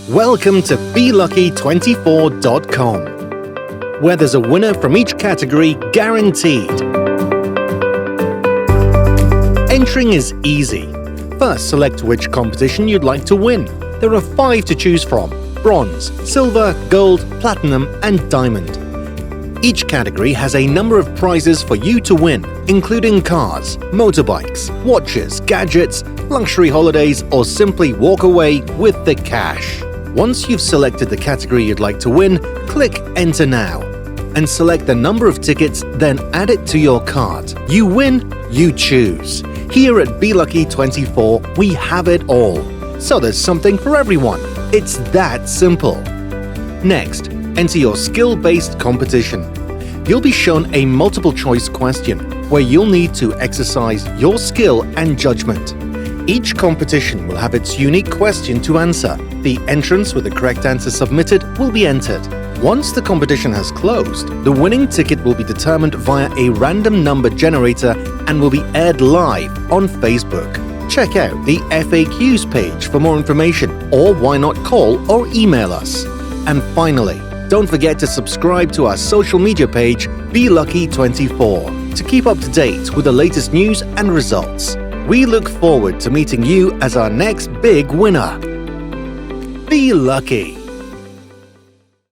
Welcome to BeLucky24.com, where there's a winner from each category guaranteed. Entering is easy. First, select which competition you'd like to win. There are 5 to choose from: bronze, silver, gold, platinum, and diamond. Each category has a number of prizes for you to win, including cars, motorbikes, watches, gadgets, luxury holidays, or simply walk away with the cash. Once you've selected the category you'd like to win, click Enter Now and select the number of tickets, then add it to your cart. You win, you choose. Here at BeLucky24, we have it all. So there's something for everyone. It's that simple. Next, enter your skill-based competition. You'll be shown a multiple-choice question where you'll need to exercise your skill and judgment. Each competition will have its unique question to answer. The entrants with the correct answer submitted will be entered. Once the competition has closed, the winning ticket will be determined via a random number generator and will be aired live on Facebook. Check out the FAQs page for more information, or why not call or email us. And finally, don't forget to subscribe to our social media page, BeLucky24, to keep up to date with the latest news and results. We look forward to meeting you as our next big winner. Be lucky!